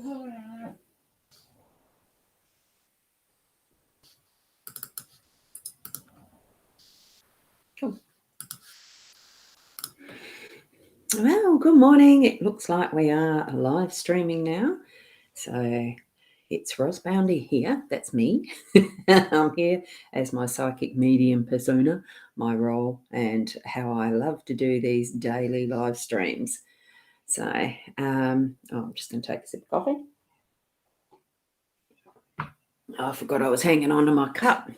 Cool. Well, good morning. It looks like we are live streaming now. So it's Ros Boundy here. That's me. I'm here as my psychic medium persona, my role, and how I love to do these daily live streams. So I'm just going to take a sip of coffee. I forgot I was hanging on to my cup.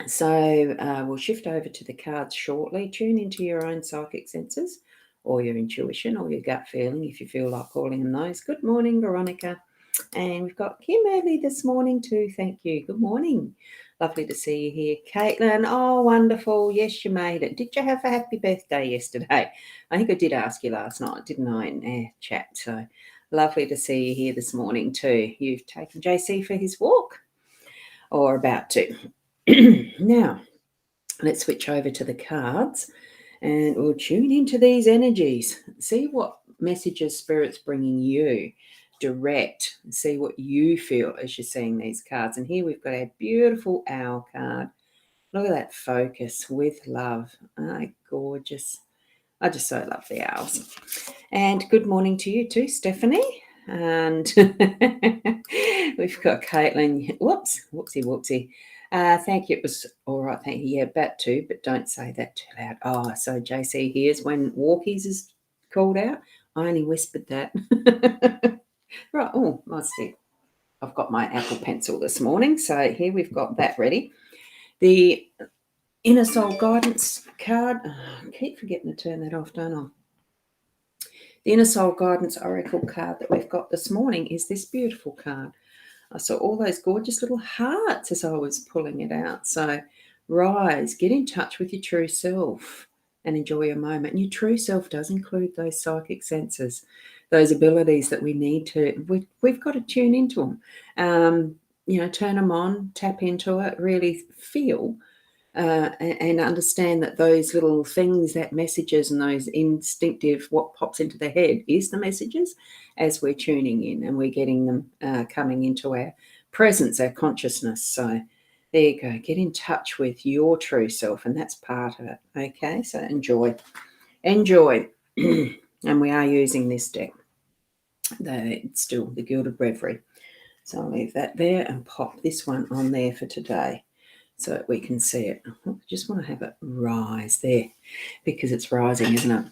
So we'll shift over to the cards shortly. Tune into your own psychic senses or your intuition or your gut feeling if you feel like calling them those. Good morning, Veronica. And we've got Kim early this morning too. Thank you. Good morning. Lovely to see you here. Caitlin, oh, wonderful. Yes, you made it. Did you have a happy birthday yesterday? I think I did ask you last night, didn't I, in chat? So lovely to see you here this morning too. You've taken JC for his walk or about to. Now, let's switch over to the cards and we'll tune into these energies. See what messages Spirit's bringing you direct. See what you feel as you're seeing these cards. And here we've got our beautiful owl card. Look at that focus with love. Oh, gorgeous. I just so love the owls. And good morning to you too, Stephanie. And we've got Caitlin. Whoopsie. Thank you. It was all right. Thank you. Yeah, bat too, but don't say that too loud. Oh, so JC here's when walkies is called out. I only whispered that. Right. Oh, I see. I've got my Apple Pencil this morning. So here we've got that ready. The Inner Soul Guidance card. Oh, I keep forgetting to turn that off, don't I? The Inner Soul Guidance Oracle card that we've got this morning is this beautiful card. I saw all those gorgeous little hearts as I was pulling it out. So rise, get in touch with your true self and enjoy your moment. And your true self does include those psychic senses, those abilities that we need to, we've got to tune into them. Turn them on, tap into it, really feel and understand that those little things, that messages and those instinctive, what pops into the head is the messages as we're tuning in and we're getting them coming into our presence, our consciousness. So there you go. Get in touch with your true self, and that's part of it. Okay, so enjoy. And we are using this deck. It's still the Gilded Reverie. So I'll leave that there and pop this one on there for today, so that we can see it. I just want to have it rise there because it's rising, isn't it?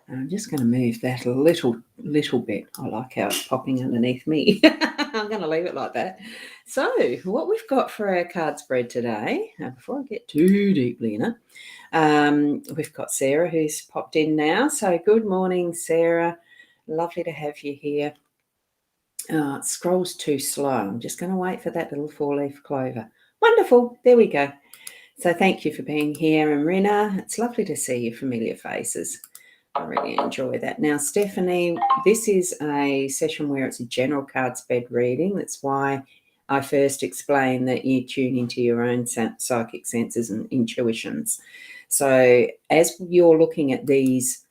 And I'm just going to move that a little bit. I like how it's popping underneath me. I'm going to leave it like that. So what we've got for our card spread today, before I get too deeply in it, we've got Sarah who's popped in now. So good morning, Sarah. Lovely to have you here. It scrolls too slow. I'm just going to wait for that little 4-leaf clover. Wonderful. There we go. So thank you for being here. And Rina, it's lovely to see your familiar faces. I really enjoy that. Now, Stephanie, this is a session where it's a general card spread reading. That's why I first explained that you tune into your own psychic senses and intuitions. So as you're looking at these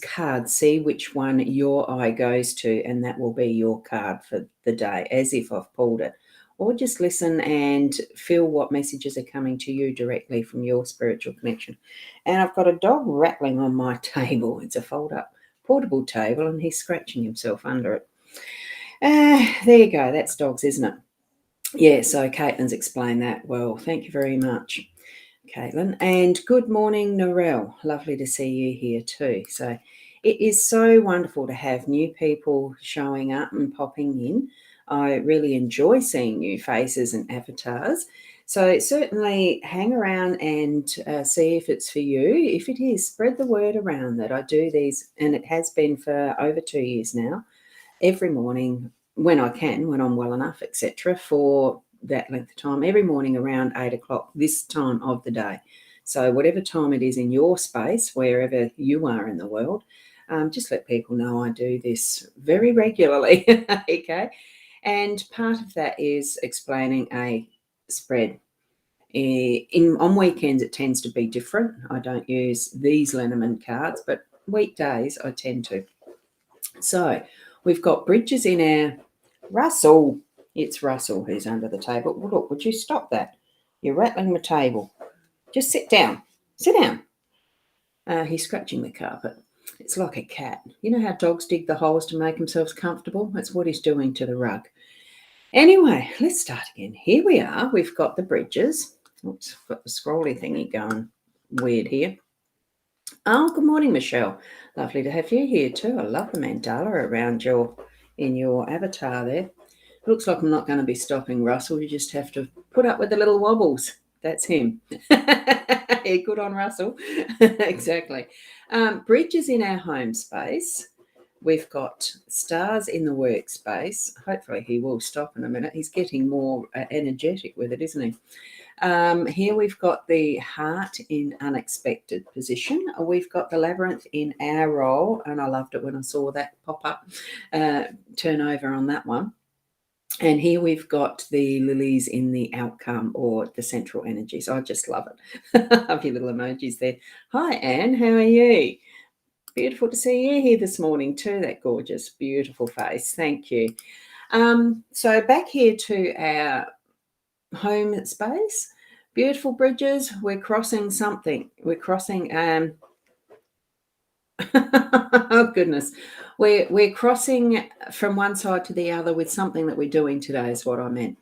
cards, see which one your eye goes to, and that will be your card for the day, as if I've pulled it. Or just listen and feel what messages are coming to you directly from your spiritual connection. And I've got a dog rattling on my table. It's a fold-up portable table, and he's scratching himself under it. There you go. That's dogs, isn't it? Yeah, so Caitlin's explained that well. Thank you very much, Caitlin. And good morning, Norelle. Lovely to see you here too. So it is so wonderful to have new people showing up and popping in. I really enjoy seeing new faces and avatars. So certainly hang around and see if it's for you. If it is, spread the word around that I do these, and it has been for over 2 years now, every morning when I can, when I'm well enough, etc., for that length of time, every morning around 8 o'clock, this time of the day. So whatever time it is in your space, wherever you are in the world, just let people know I do this very regularly, okay? And part of that is explaining a spread. On weekends, it tends to be different. I don't use these Lenormand cards, but weekdays I tend to. So we've got bridges in our Russell. It's Russell who's under the table. Well, look, would you stop that? You're rattling the table. Just sit down. Sit down. He's scratching the carpet. It's like a cat. You know how dogs dig the holes to make themselves comfortable? That's what he's doing to the rug. Anyway, let's start again. Here we are. We've got the bridges. Oops, got the scrolly thingy going weird here. Oh, good morning, Michelle. Lovely to have you here too. I love the mandala around in your avatar there. Looks like I'm not going to be stopping Russell. You just have to put up with the little wobbles. That's him. Yeah, good on Russell. Exactly. Bridges in our home space. We've got stars in the workspace. Hopefully he will stop in a minute. He's getting more energetic with it, isn't he? Here we've got the heart in unexpected position. We've got the labyrinth in our role, and I loved it when I saw that pop up, turn over on that one. And here we've got the lilies in the outcome or the central energies. I just love it. Love your little emojis there. Hi, Anne. How are you? Beautiful to see you here this morning too. That gorgeous, beautiful face. Thank you. So back here to our home space. Beautiful bridges. We're crossing something. We're crossing. Oh goodness, we're crossing from one side to the other with something that we're doing today. Is what I meant.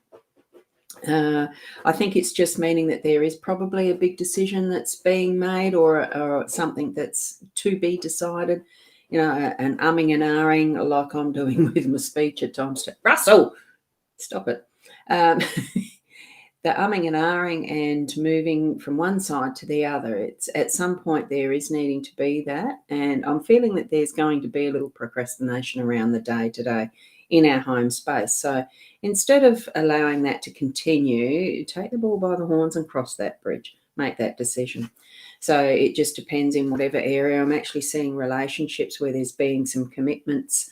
I think it's just meaning that there is probably a big decision that's being made or something that's to be decided. You know, an umming and ahhing like I'm doing with my speech at times. Russell, stop it. The umming and ahhing and moving from one side to the other. It's at some point there is needing to be that. And I'm feeling that there's going to be a little procrastination around the day today in our home space. So instead of allowing that to continue, take the ball by the horns and cross that bridge, make that decision. So it just depends in whatever area. I'm actually seeing relationships where there's been some commitment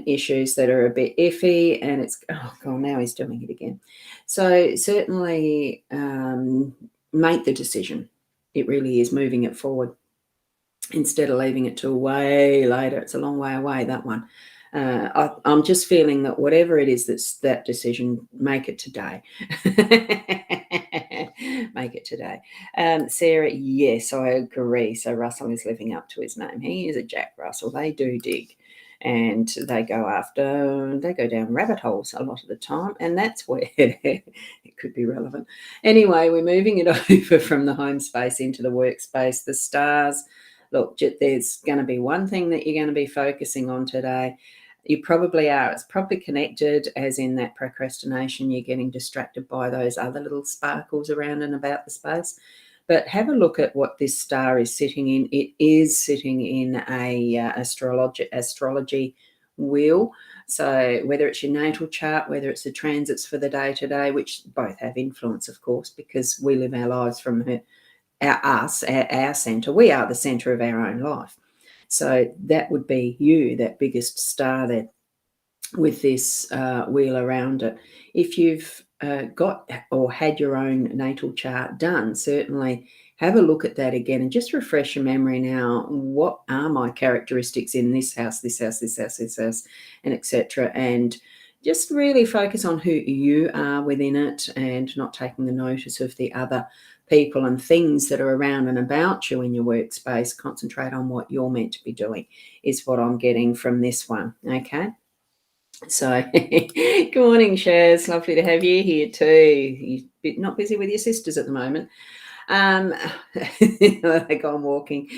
issues that are a bit iffy, and it's, oh God, now he's doing it again. So certainly make the decision. It really is moving it forward instead of leaving it till way later. It's a long way away, that one. I'm just feeling that whatever it is that's that decision, make it today. Make it today. Sarah, yes, I agree. So Russell is living up to his name. He is a Jack Russell. They do dig. And they go down rabbit holes a lot of the time, and that's where it could be relevant. Anyway, we're moving it over from the home space into the workspace, the stars. Look, there's going to be one thing that you're going to be focusing on today. You probably are. It's probably connected, as in that procrastination. You're getting distracted by those other little sparkles around and about the space. But have a look at what this star is sitting in. It is sitting in a astrology wheel. So whether it's your natal chart, whether it's the transits for the day to day, which both have influence, of course, because we live our lives from our centre. We are the centre of our own life. So that would be you, that biggest star there with this wheel around it. If you've got or had your own natal chart done, certainly have a look at that again and just refresh your memory now. What are my characteristics in this house, and etc. And just really focus on who you are within it and not taking the notice of the other people and things that are around and about you in your workspace. Concentrate on what you're meant to be doing is what I'm getting from this one, okay? So, good morning, Shaz. Lovely to have you here too. You're not busy with your sisters at the moment. They go on walking.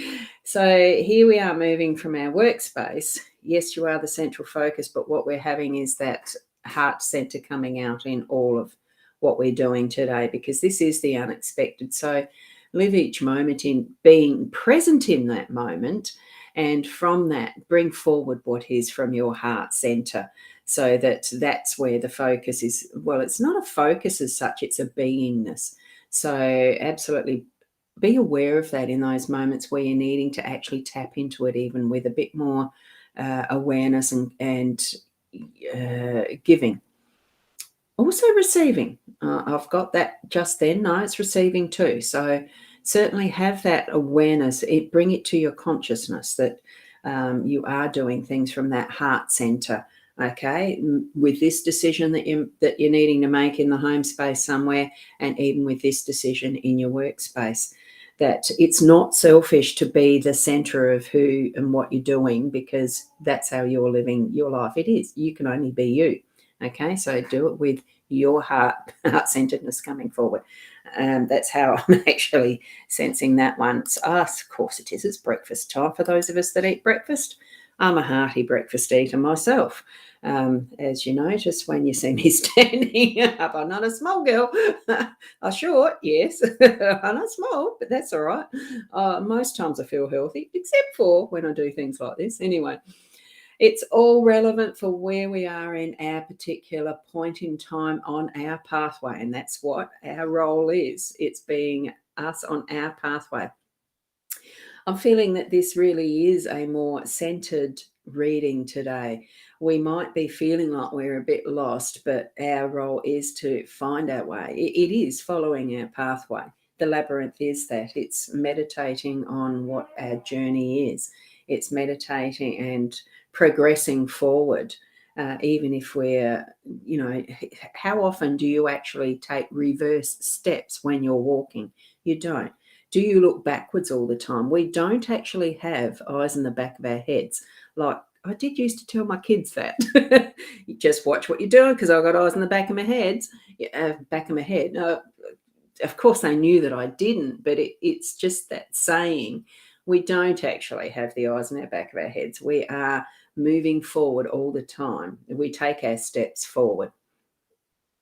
So here we are moving from our workspace. Yes, you are the central focus, but what we're having is that heart center coming out in all of what we're doing today, because this is the unexpected. So live each moment in being present in that moment, and from that, bring forward what is from your heart center, so that's where the focus is. Well, it's not a focus as such, it's a beingness. So absolutely be aware of that in those moments where you're needing to actually tap into it, even with a bit more awareness and giving. Also receiving. I've got that just then. No, it's receiving too. So certainly have that awareness. Bring it to your consciousness that You are doing things from that heart center. Okay, with this decision that you're needing to make in the home space somewhere, and even with this decision in your workspace, that it's not selfish to be the center of who and what you're doing, because that's how you're living your life. It is. You can only be you. Okay, so do it with your heart-centeredness coming forward. That's how I'm actually sensing that one. Of course it is. It's breakfast time for those of us that eat breakfast. I'm a hearty breakfast eater myself. As you notice when you see me standing up, I'm not a small girl. I'm short, yes. I'm not small, but that's all right. Most times I feel healthy, except for when I do things like this. Anyway, it's all relevant for where we are in our particular point in time on our pathway, and that's what our role is. It's being us on our pathway. I'm feeling that this really is a more centered reading today. We might be feeling like we're a bit lost, but our role is to find our way. It is following our pathway. The labyrinth is that. It's meditating on what our journey is. It's meditating and progressing forward. Even if we're, how often do you actually take reverse steps when you're walking? You don't. Do you look backwards all the time? We don't actually have eyes in the back of our heads. Like I did used to tell my kids that. You just watch what you're doing because I've got eyes in the back of my back of my head. No, of course they knew that I didn't, but it's just that saying. We don't actually have the eyes in our back of our heads. We are moving forward all the time. We take our steps forward.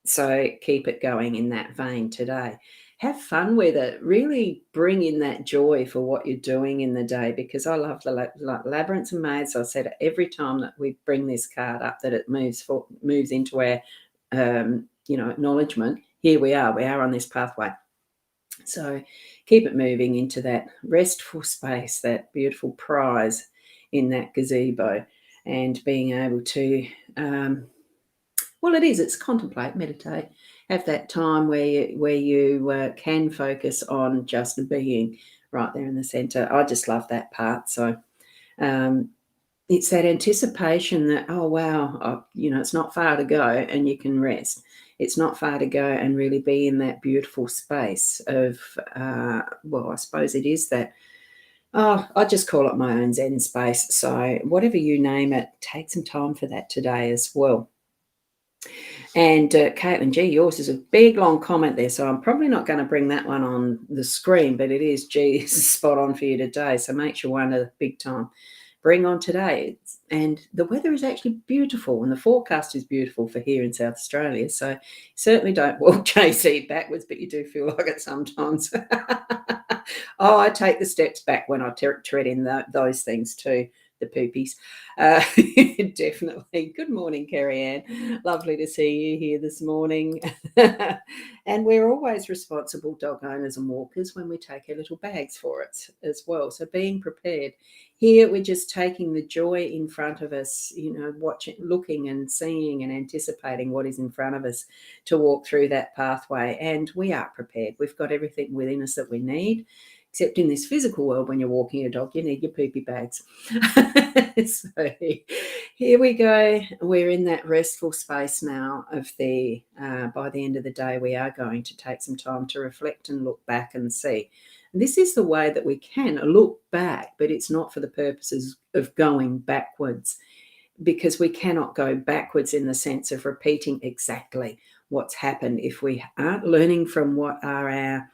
So keep it going in that vein today. Have fun with it. Really bring in that joy for what you're doing in the day, because I love the labyrinths and maze. I said every time that we bring this card up that it moves into our acknowledgement. Here we are on this pathway. So keep it moving into that restful space, that beautiful prize in that gazebo, and being able to it's contemplate, meditate, have that time where you can focus on just being right there in the center. I just love that part. So it's that anticipation that, oh, wow, it's not far to go and you can rest. It's not far to go and really be in that beautiful space of, I suppose it is that. Oh, I just call it my own Zen space. So whatever you name it, take some time for that today as well. And Caitlin G, yours is a big long comment there, so I'm probably not going to bring that one on the screen, but it is spot on for you today. So makes you wonder big time. Bring on today. And the weather is actually beautiful, and the forecast is beautiful for here in South Australia. So certainly don't walk JC backwards, but you do feel like it sometimes. Oh, I take the steps back when I tread in those things too. The poopies. Definitely. Good morning, Carrie Ann. Lovely to see you here this morning. And we're always responsible dog owners and walkers when we take our little bags for it as well. So being prepared. Here we're just taking the joy in front of us, watching, looking and seeing and anticipating what is in front of us to walk through that pathway. And we are prepared. We've got everything within us that we need. Except in this physical world, when you're walking your dog, you need your poopy bags. So here we go. We're in that restful space now of by the end of the day, we are going to take some time to reflect and look back and see. And this is the way that we can look back, but it's not for the purposes of going backwards, because we cannot go backwards in the sense of repeating exactly what's happened if we aren't learning from what are our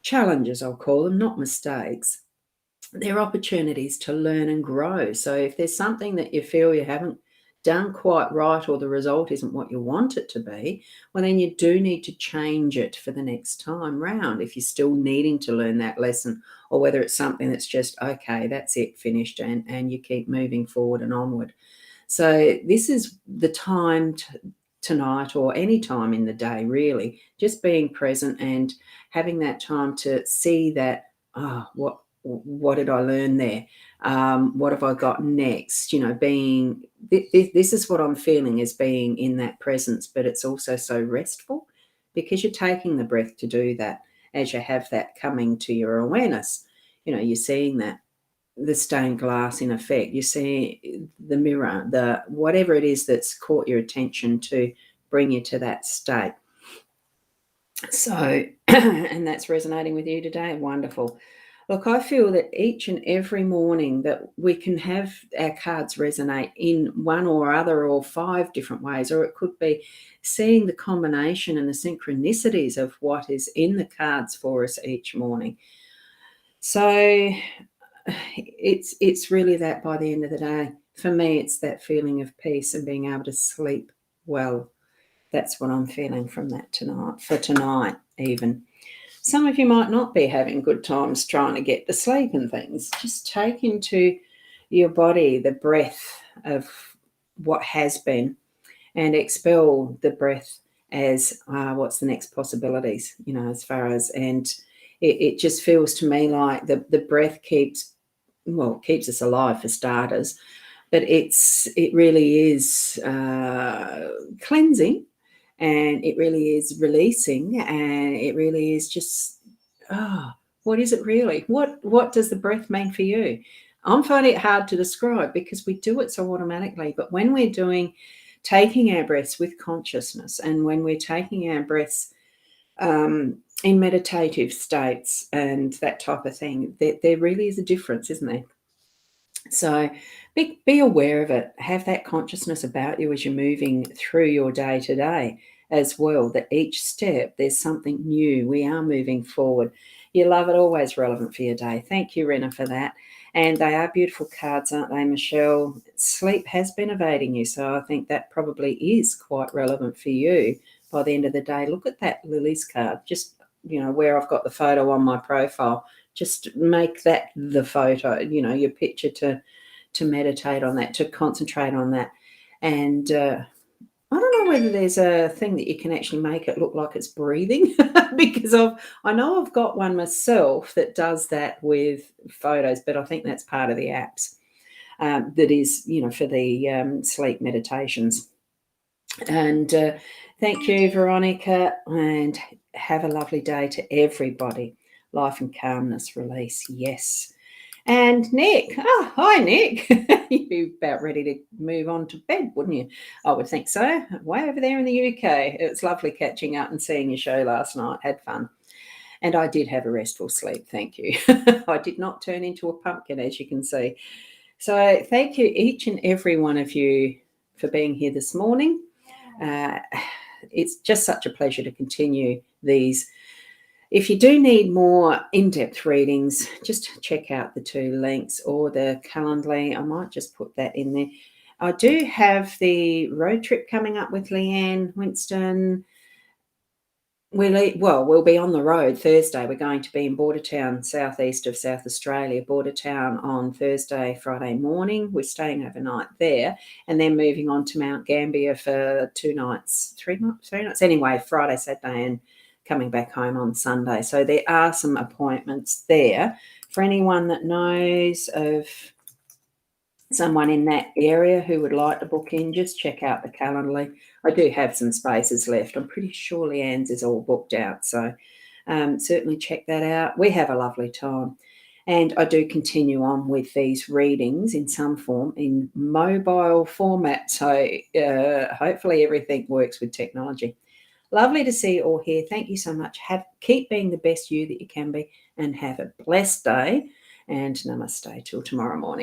challenges, I'll call them, not mistakes. They're opportunities to learn and grow. So if there's something that you feel you haven't done quite right, or the result isn't what you want it to be, well, then you do need to change it for the next time round if you're still needing to learn that lesson, or whether it's something that's just, okay, that's it, finished, and you keep moving forward and onward. So this is the time tonight, or any time in the day, really, just being present and having that time to see that, what did I learn there? What have I got next? Being this is what I'm feeling, is being in that presence, but it's also so restful because you're taking the breath to do that as you have that coming to your awareness. You're seeing that. the stained glass in effect. You see the mirror, the whatever it is that's caught your attention to bring you to that state. So, and that's resonating with you today. Wonderful. Look, I feel that each and every morning that we can have our cards resonate in one or other or 5 different ways, or it could be seeing the combination and the synchronicities of what is in the cards for us each morning. So it's really that by the end of the day. For me, it's that feeling of peace and being able to sleep well. That's what I'm feeling from that tonight, for tonight even. Some of you might not be having good times trying to get to sleep and things. Just take into your body the breath of what has been and expel the breath as what's the next possibilities, as far as, and it just feels to me like the breath keeps us alive for starters, but it really is cleansing, and it really is releasing, and it really is just, what is it really? What does the breath mean for you? I'm finding it hard to describe because we do it so automatically, but when we're taking our breaths with consciousness, and when we're taking our breaths in meditative states and that type of thing, there really is a difference, isn't there? So be aware of it. Have that consciousness about you as you're moving through your day to day as well, that each step there's something new. We are moving forward. You love it, always relevant for your day. Thank you, Rena, for that. And they are beautiful cards, aren't they, Michelle? Sleep has been evading you, so I think that probably is quite relevant for you by the end of the day. Look at that Lily's card, just, where I've got the photo on my profile. Just make that the photo, your picture, to meditate on that, to concentrate on that. And I don't know whether there's a thing that you can actually make it look like it's breathing because I know I've got one myself that does that with photos, but I think that's part of the apps that is, for the sleep meditations. And thank you, Veronica, and have a lovely day to everybody. Life and calmness, release, yes. And Nick, hi, Nick. You'd be about ready to move on to bed, wouldn't you? I would think so. Way over there in the UK. It was lovely catching up and seeing your show last night. Had fun. And I did have a restful sleep, thank you. I did not turn into a pumpkin, as you can see. So thank you, each and every one of you, for being here this morning. It's just such a pleasure to continue these. If you do need more in-depth readings, just check out the 2 links or the Calendly. I might just put that in there. I do have the road trip coming up with Leanne Winston. We'll be on the road Thursday. We're going to be in Bordertown, southeast of South Australia, Bordertown, on Thursday, Friday morning. We're staying overnight there, and then moving on to Mount Gambier for 2 nights, 3 nights. Anyway, Friday, Saturday, and coming back home on Sunday. So there are some appointments there. For anyone that knows of someone in that area who would like to book in, just check out the Calendly. I do have some spaces left. I'm pretty sure Leanne's is all booked out, so certainly check that out. We have a lovely time. And I do continue on with these readings in some form, in mobile format, so hopefully everything works with technology. Lovely to see you all here. Thank you so much. Keep being the best you that you can be, and have a blessed day. And namaste till tomorrow morning.